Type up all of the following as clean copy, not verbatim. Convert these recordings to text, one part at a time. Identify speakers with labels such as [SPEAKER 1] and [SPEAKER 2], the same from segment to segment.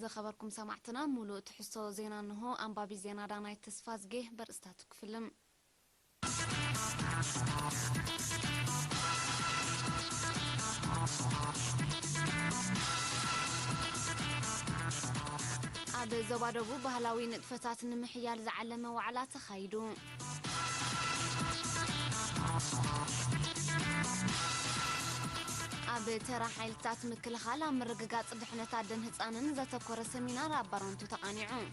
[SPEAKER 1] خبركم سمعتنا ملو تحسو زينا انه انبابي زينا داناي تسفازجه برستاتو كفلم عاد زوادبو بهلاوي نطفتات نمحيال زعلمه وعلى تخيدو أب ترى حيلتات مكلخالا مرققات دحنتات دن هتصانن زتكور سمينار أبارونتو تقانيعون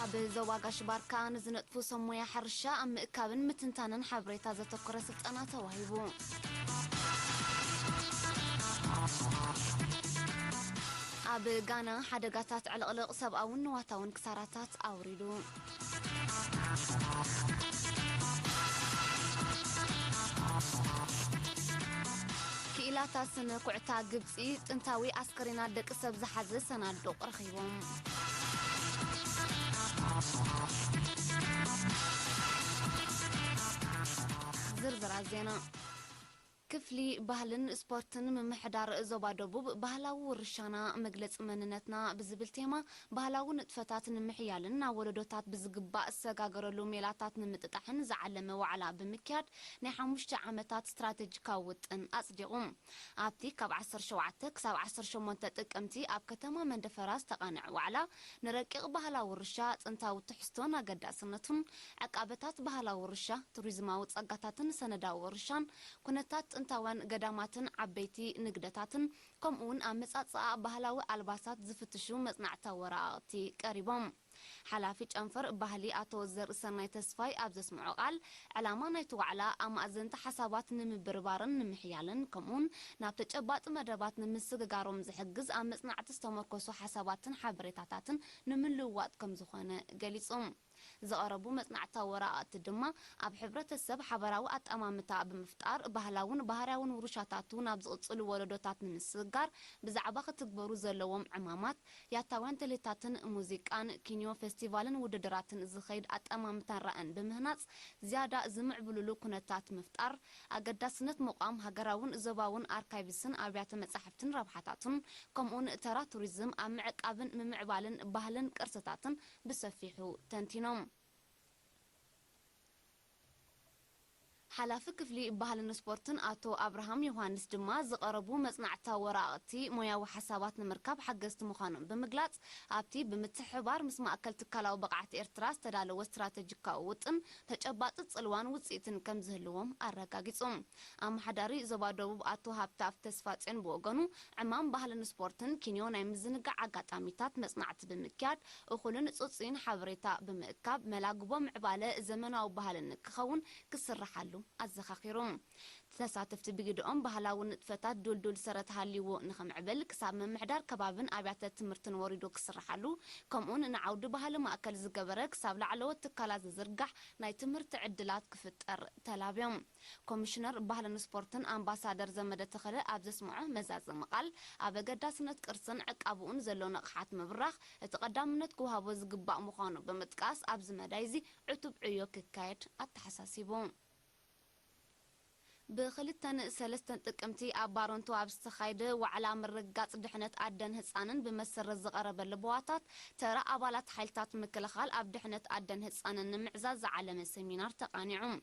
[SPEAKER 1] أب زواقاش باركان زنطفو سمويا حرشا أم إكابن متنتانن حبريتا زتكور ستانا تواهيبو أب غانا حدقاتات علقلق سبقاون نواتاون كساراتات أوريدو كيلاتا سنة كعتا قبسي تنتاوي عسكرينا دك سب زحز سنادوق رخيبهم زرزر الزينة كفلي بهلن سبورتن من محدار زوبا دبوب بهلاو رشانا مجلس مننتنا بزبل تيما بهلاو نتفتات نمحيالن ولدوتات بزقباء السقاقرلو ميلاتات نمتتحن زعلم وعلا بمكياد نحمشت عامتات استراتيجيكاوت ان أصدقهم عبتي كاب 10 شوعتك ساب 10 شمونتتك امتي اب كتما من دفراس تقانع وعلا نرقق بهلاو رشا انتاو تحستونا قد سنتون عقابتات بهلاو رشا توريزماو تصقاتاتن سنداو رشان كنتات انتوان قداماتن عبيتي نقدتاتن كمون امصاصا بهلاوي الباسات زفتشو مصنعتا وراءتي قريبهم حلافي انفر بهلي اتوزر سناي تسفاي ابز سمعو قال علامه نيتو على امازنت حسابات نمبربارن نمحيالن كمون ناب تጨባጥ መደባት ንምስግጋሮም ዝሕግዝ ኣብ መጽናዕቲ ዝተመርኮሱ ሓሳባትን ሓበሬታታትን ንምልዋጥ ከም ዝኾነ ገሊጾም زقربو مصنعتا وراءات دما اب حبرتسب حبراو اطمامتا بمفطار بهلاون بهراون ورشاتاتو ناب زقصل ولدوتات نمسغار بزعبا ክትግበሩ ዘለዎም ዕማማት ያታዋን ተለታትን ሙዚቃን ኪኒዮ ፌስቲቫልን ውድድራትን ዝኸይድ አጠማምታን ራእን በምህናጽ ዝያዳ ዝምዕብሉሉ ኩነታት ምፍጣር አገዳስነት መቋም ሃገራውን ዘባውን አርካይቭስን አብያተ መጻሕፍትን ረብሓታትን ከምኡን ተራ ቱሪዝም አምዕቃብን ምምዕባልን ባህልን ቅርስታትን በሰፊሑ ተንቲኖም حلاف كفلي بهالن سبورتن اتو ابراهام يوهانس دما زقربو مصنعتا وراقتي مويا وحسابات نمركب حجزت مخانم بمغلاص ابتي بمتحبار مسما اكل تكالاو بقعت ارتراس تدالو استراتيجيكا وطن تጨባጥ ጽልዋን ውጽኢትን ከም ዝህልዎም አረጋግጾም አም ሓዳሪ ዘባደቡ اتو ሃብታፍ ተስፋጽን በወገኑ ዕማም ባህልን ስፖርትን ኪንዮ ናይ ምዝንጋ አጋጣሚታት መጽናዕት በምክያድ እኹልን ጽጽኢን ሓበሬታ በምእካብ መላግቦ ምዕባለ ዘመናዊ ባህልን ክኸውን ክስራሓሉ أزخاخيرهم تساتفت بجدهم بهلاون نطفتات دول سرت هاليو نخمعبل كساب ممحدار كبابن أبيات تمرتن وردو كسرحلو كمون نعود بهلا ما أكل زجبرك كساب لعلو تكالا زرقح ناي تمرت عدلات كفتر تلابيهم كوميشنر بهلا سبورتن أمباسادر زمدة تخلى أبز سمعه مزاز مقال أبجدا سنة كرسن عقابون زلون قحات مبرخ تقدم نتكو هابوز جباء مخانو بمتكاس أبز مدايزي عتب عيوك كايت التحساسيبون بخلتن سلستن تقمتي ابارونتو ابستخايد وعلى مرقاص دحنت ادن هصانن بمسر زقرب لبواتات ترى ابالات حيلتات مكلخال اب دحنت ادن هصانن معزاز على سيمينار تقانيعهم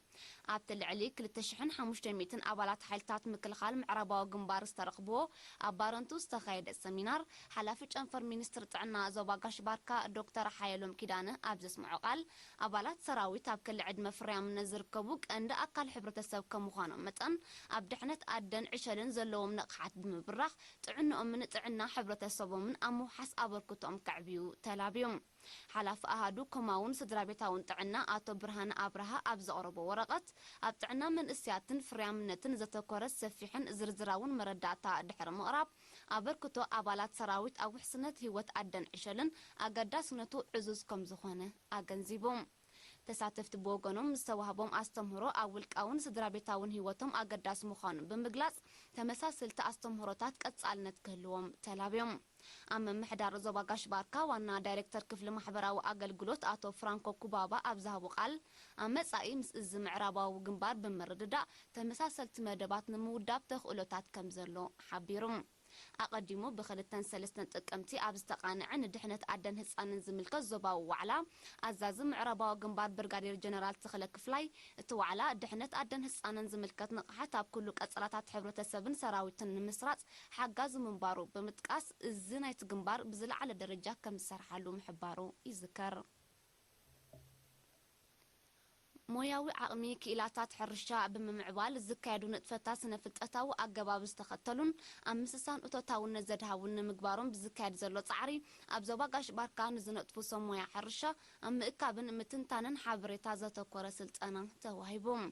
[SPEAKER 1] ابتل عليك لتشحن 500 ابالات حيلتات مكلخال معرباو جنبار استرقبو ابارونتو استخايد السيمينار حلافي انفر مينستر طعنا زوباغاش باركا دكتور حيلوم كيدانه ابز سمعو قال ابالات سراويت اب كل عد مفريام نزركبوك عند اقل حبرتسب كمخانو متن أبدحنت أدن عشرين زلوم نقحت بمبرخ طعنهم من طعنا حبرتسبهم من أمو حس أبركتهم كعبيو تلابيهم حلاف أهادو كماون سدرابيتاون طعنا آتو برهان أبرها أبز أوربو ورقت أبطعنا من إسياتن فريامنتن زتكورس سفيحن زرزراون مرداتا دحر مقراب أبركتو أبالات سراويت أو حسنت هيوت أدن عشلن أقدا سنتو عزوز كم زخونة أغنزيبهم ተሳተፍቲ ብወገኖም ዝተዋህቦም ኣስተምህሮ ኣብ ውልቃውን ስድራቤታውን ህይወቶም ኣገዳሲ ምዃኑ ብምግላጽ ተመሳሰልቲ ኣስተምህሮታት ቀጻልነት ክህልዎም ተላብዮም ኣብ ምምሕዳር ዞባ ጋሽ ባርካ ዋና ዳይሬክተር ክፍሊ ማሕበራዊ ኣገልግሎት ኣቶ ፍራንኮ ኩባባ ኣብ ዝሃቡ ቃል ኣብ መጻኢ ምስ እዚ ምዕራባዊ ግንባር ብምርድዳእ ተመሳሰልቲ መደባት ንምውዳብ ተኽእሎታት ከም ዘሎ ሓቢሮም ኣቀዲሙ ብክልተን ሰለስተን ጥቅምቲ ኣብ ዝተቃንዐ ንድሕነት ኣደን ህፃንን ዝምልከት ዞባዊ ዋዕላ ኣዛዚ ምዕራባዊ ግንባር ብርጋዴር ጀነራል ተኽለ ክፍላይ እቲ ዋዕላ ድሕነት ኣደን ህፃንን ዝምልከት ንቕሓት ኣብ ኩሉ ቀጸላታት ሕብረተሰብን ሰራዊትን ንምስራጽ ሓጋዝ ምንባሩ ብምጥቃስ እዚ ናይቲ ግንባር ብዝለዓለ ደረጃ ከም ዝሰርሓሉ ምሕባሩ ይዝከር ሞያዊ ዓቕሚ ክኢላታት ሕርሻ ብምምዕባል ዝካየዱ ንጥፈታት ስነ ፍልጠታዊ ኣገባብ ዝተኸተሉን ኣብ ምስሳን እቶታውነት ዘድሃውን ንምግባሮም ብዝካየድ ዘሎ ጻዕሪ ኣብ ዞባ ጋሽ ባርካ ንዝነጥፉ ሰብ ሞያ ሕርሻ ኣብ ምእካብን ምትንታንን ሓበሬታ ዘተኮረ ስልጠና ተዋሂቦም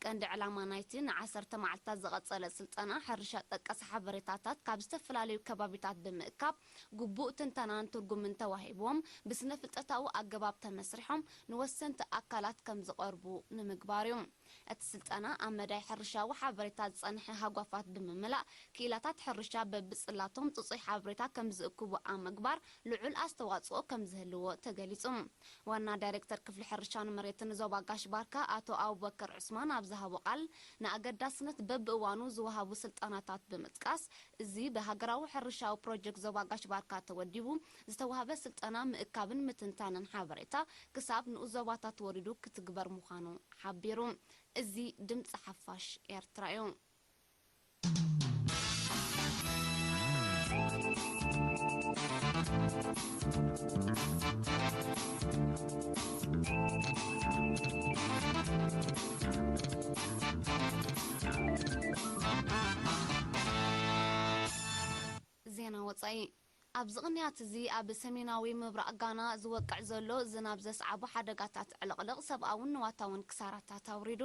[SPEAKER 1] ቀንዲ ዕላማ ናይቲ ን10 መዓልታት ዝቐጸለ ስልጠና ሕርሻ ጠቀስ ሓበሬታታት ካብ ዝተፈላለዩ ከባቢታት ብምእካብ ግቡእ ትንተናን ትርጉምን ተዋሂቦም ብስነ ፍልጠታዊ ኣገባብ ተመስሪሖም ንወሰንቲ ኣካላት ከም ዝቐርቡ ንምግባር እዮም እቲ ስልጠና ኣብ መዳይ ሕርሻዊ ሓበሬታት ዝጸንሐ ሃጓፋት ብምምላእ ክኢላታት ሕርሻ በብጽላቶም ጥጹይ ሓበሬታ ከም ዝእክቡ ኣብ ምግባር ልዑል ኣስተዋጽኦ ከም ዝህልዎ ተገሊጹ ዋና ዳይሬክተር ክፍሊ ሕርሻን መሬትን ዞባ ጋሽ ባርካ ኣቶ አቡበከር ዑስማን ኣብ ዝሃቦ ቃል ንኣገዳስነት በብእዋኑ ዝወሃቡ ስልጠናታት ብምጥቃስ እዚ ብሃገራዊ ሕርሻዊ ፕሮጀክት ዞባ ጋሽ ባርካ ተወዲቡ ዝተዋህበ ስልጠና ምእካብን ምትንታንን ሓበሬታ ክሳብ ንኡዞባታት ወሪዱ ክትግበር ምዃኑ ሓቢሩ እዚ ድምፂ ሓፋሽ ኤርትራ እዩ ዜና ወፃኢ ኣብ ዝቕንያት እዚ ኣብ ሰሜናዊ ምብራቕ ጋና ዝወቅዕ ዘሎ ዝናብ ዘስዓቡ ሓደጋታት ዕልቕልቕ ሰብኣውን ንዋታውን ክሳራታት ኣውሪዱ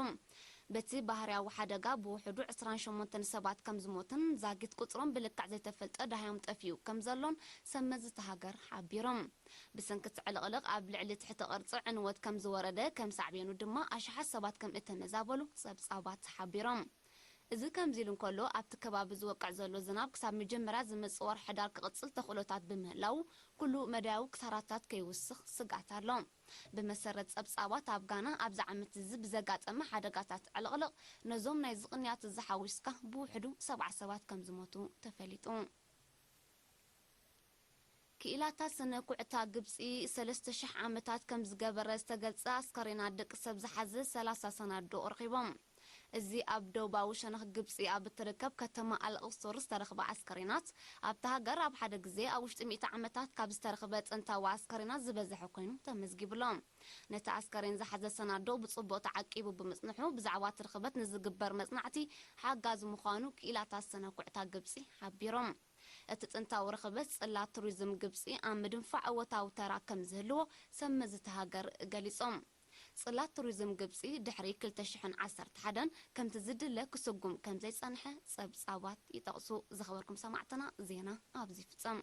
[SPEAKER 1] በቲ ባህርያዊ ሓደጋ ብውሕዱ 28 ሰባት ከም ዝሞትን ዛጊት ቁፅሮም ብልክዕ ዘይተፈልጠ ዳህዮም ጠፍዩ ከም ዘሎን ሰመዝቲ ሃገር ሓቢሮም ብሰንኪት ዕልቕልቕ ኣብ ልዕሊ ትሕቲ ቅርፂ ዕንወት ከም ዝወረደ ከም ሳዕቤኑ ድማ ኣሽሓት ሰባት ከም እተመዛበሉ ጸብጻባት ሓቢሮም እዚ ከምዚ ኢሉ እንከሎ ኣብቲ ከባቢ ዝወቅዕ ዘሎ ዝናብ ክሳብ መጀመርያ ዝመጽእ ወርሒ ሕዳር ክቕጽል ተኽእሎታት ብምህላው ኩሉ መዳያዊ ክሳራታት ከይውስኽ ስጋት ኣሎ ብመሰረት ጸብጻባት ኣብ ጋና ኣብዚ ዓመት እዚ ብዘጋጠመ ሓደጋታት ዕልቕልቕ ነዞም ናይ ዝቕንያት ዝሓዊስካ ብውሕዱ 7 ሰባት ከም ዝሞቱ ተፈሊጡ ክኢላታት ስነ ኩዕታ ግብፂ 3000 ዓመታት ከም ዝገበረ ዝተገልጸ ኣስከሬና ደቂ ሰብ ዝሓዘ 30 ሰናዶ ረኺቦም እዚ ኣብ ደቡባዊ ሸነኽ ግብፂ ኣብ እትርከብ ከተማ ኣልቅሶር ዝተረኽበ ኣስከሬናት ኣብታ ሃገር ኣብ ሓደ ግዜ ኣብ ውሽጢ 100 ዓመታት ካብ ዝተረኽበ ጥንታዊ ኣስከሬናት ዝበዝሐ ኮይኑ ተመዝጊብሎም ነቲ ኣስከሬን ዝሓዘ ሰናዶ ብጽቡቕ ተዓቂቡ ብምጽንሑ ብዛዕባ ትርኽበት ንዝግበር መጽናዕቲ ሓጋዚ ምዃኑ ክኢላታት ስነ ኩዕታ ግብፂ ሓቢሮም እቲ ጥንታዊ ርኽበት ጽላት ቱሪዝም ግብፂ ኣብ ምድንፋዕ እወታዊ ተራ ከም ዝህልዎ ሰመዝቲ ሃገር ገሊጾም ጽላት ቱሪዝም ግብፂ ድሕሪ 2011 ከምቲ ዝድለ ክስጉም ከም ዘይጸንሐ ጸብጻባት ይጠቕሱ ዝኸበርኩም ሰማዕትና ዜና ኣብዚ ፍጸም